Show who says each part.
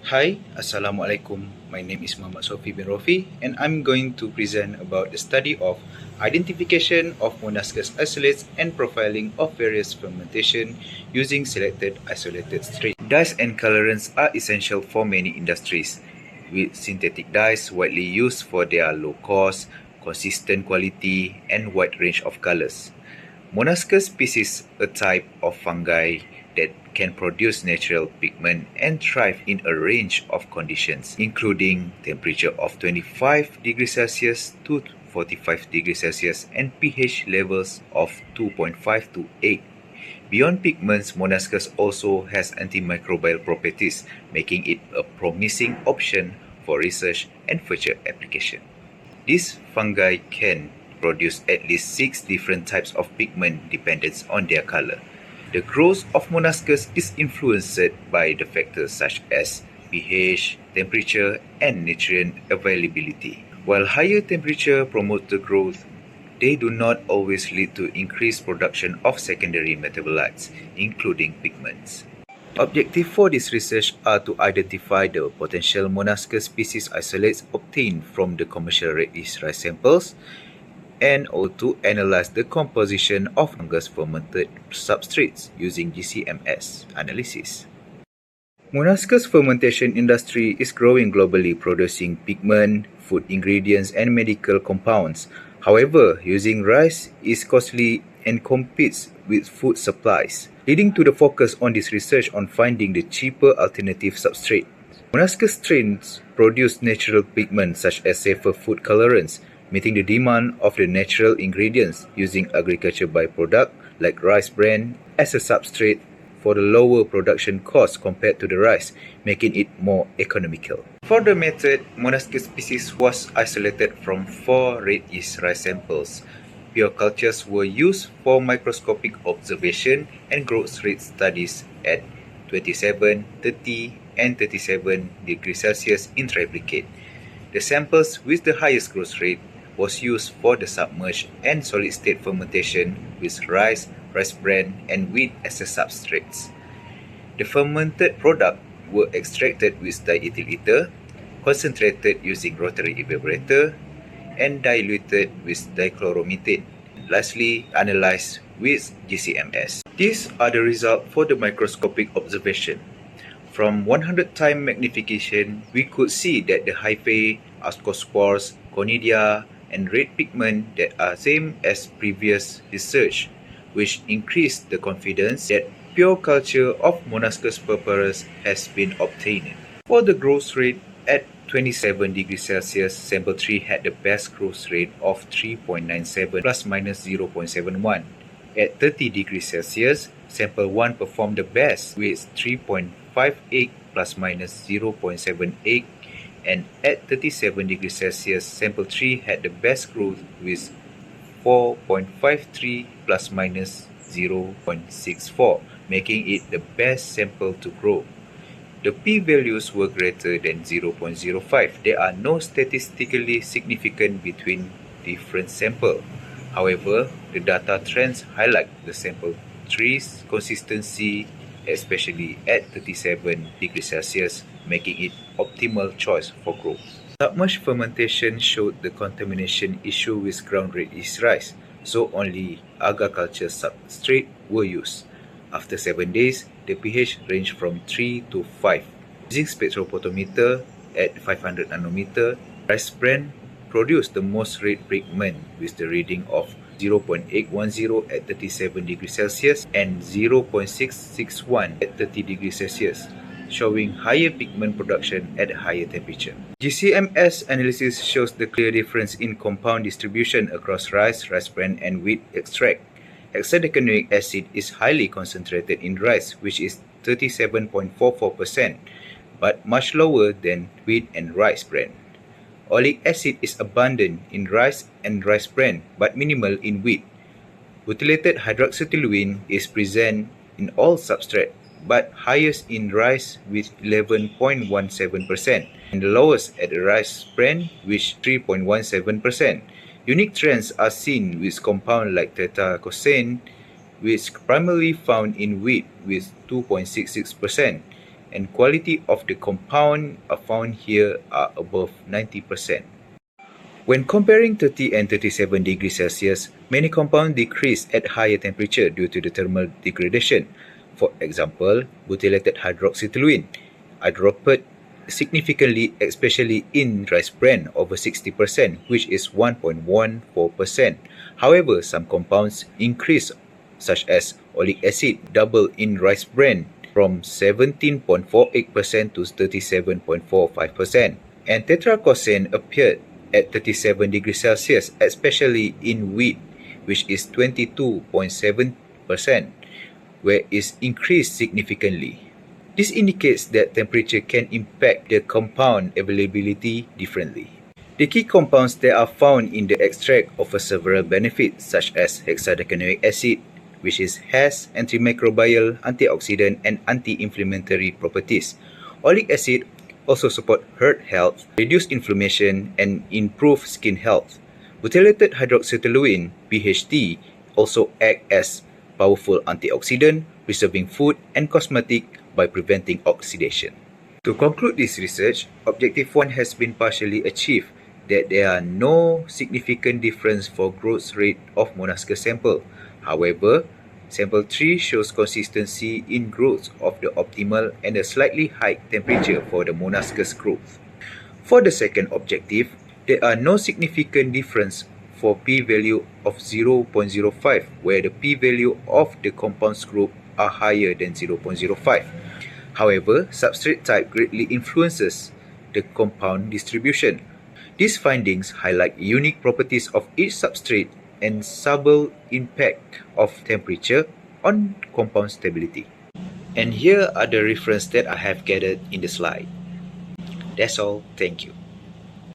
Speaker 1: Hi, Assalamualaikum. My name is Soufi Bin Rofie, and I'm going to present about the study of identification of Monascus isolates and profiling of various fermentation using selected isolated strains. Dyes and colorants are essential for many industries, with synthetic dyes widely used for their low cost, consistent quality, and wide range of colors. Monascus species, a type of fungi that can produce natural pigment and thrive in a range of conditions, including temperature of 25 degrees Celsius to 45 degrees Celsius and pH levels of 2.5 to 8. Beyond pigments, Monascus also has antimicrobial properties, making it a promising option for research and future application. These fungi can produce at least 6 different types of pigment depending on their color. The growth of Monascus is influenced by the factors such as pH, temperature, and nutrient availability. While higher temperature promotes the growth, they do not always lead to increased production of secondary metabolites, including pigments. Objectives for this research are to identify the potential Monascus species isolates obtained from the commercial red yeast rice samples, and also to analyze the composition of fungus fermented substrates using GCMS analysis. Monascus fermentation industry is growing globally, producing pigment, food ingredients, and medical compounds. However, using rice is costly and competes with food supplies, leading to the focus on this research on finding the cheaper alternative substrate. Monascus strains produce natural pigments such as safer food colorants, meeting the demand of the natural ingredients using agriculture byproduct like rice bran as a substrate for the lower production cost compared to the rice, making it more economical. For the method, Monascus species was isolated from 4 red yeast rice samples. Pure cultures were used for microscopic observation and growth rate studies at 27, 30, and 37 degrees Celsius in triplicate. The samples with the highest growth rate was used for the submerged and solid-state fermentation with rice, rice bran, and wheat as the substrates. The fermented product were extracted with diethyl ether, concentrated using rotary evaporator, and diluted with dichloromethane. Lastly, analyzed with GCMS. These are the results for the microscopic observation. From 100-time magnification, we could see that the hyphae, ascospores, conidia, and red pigment that are same as previous research, which increased the confidence that pure culture of Monascus purpurus has been obtained. For the growth rate at 27 degrees Celsius, sample 3 had the best growth rate of 3.97 plus minus 0.71. At 30 degrees Celsius, sample 1 performed the best with 3.58 plus minus 0.78, and at 37 degrees Celsius, sample 3 had the best growth with 4.53 plus minus 0.64, making it the best sample to grow. The p-values were greater than 0.05. There are no statistically significant between different samples. However, the data trends highlight the sample 3's consistency, especially at 37 degrees Celsius, making it optimal choice for growth. Submerged fermentation showed the contamination issue with ground red yeast rice, so only agar culture substrate were used. After 7 days, the pH ranged from 3 to 5. Using spectrophotometer at 500 nanometer, rice bran produced the most red pigment with the reading of 0.810 at 37 degrees Celsius and 0.661 at 30 degrees Celsius, showing higher pigment production at a higher temperature. GCMS analysis shows the clear difference in compound distribution across rice, rice bran, and wheat extract. Hexadecanoic acid is highly concentrated in rice, which is 37.44%, but much lower than wheat and rice bran. Oleic acid is abundant in rice and rice bran, but minimal in wheat. Butylated hydroxytoluene is present in all substrates, but highest in rice with 11.17%, and the lowest at the rice bran with 3.17%. Unique trends are seen with compounds like tetracosan, which primarily found in wheat with 2.66%, and quality of the compound are found here are above 90%. When comparing 30 and 37 degrees Celsius, many compounds decrease at higher temperature due to the thermal degradation. For example, butylated hydroxytoluene dropped significantly, especially in rice bran over 60%, which is 1.14%. However, some compounds increase, such as oleic acid, double in rice bran from 17.48% to 37.45%, and tetracosan appeared at 37 degrees Celsius, especially in wheat, which is 22.7%, where it increased significantly. This indicates that temperature can impact the compound availability differently. The key compounds that are found in the extract offer several benefits, such as hexadecanoic acid, which has antimicrobial, antioxidant, and anti-inflammatory properties. Oleic acid also support heart health, reduce inflammation, and improve skin health. Butylated hydroxytoluene (BHT) also act as powerful antioxidant, preserving food and cosmetic by preventing oxidation. To conclude this research, Objective 1 has been partially achieved, that there are no significant difference for growth rate of Monascus sample. However, sample 3 shows consistency in growth of the optimal and a slightly high temperature for the Monascus growth. For the second objective, there are no significant difference for p-value of 0.05, where the p-value of the compounds group are higher than 0.05. However, substrate type greatly influences the compound distribution. These findings highlight unique properties of each substrate and subtle impact of temperature on compound stability. And here are the references that I have gathered in the slide. That's all. Thank you.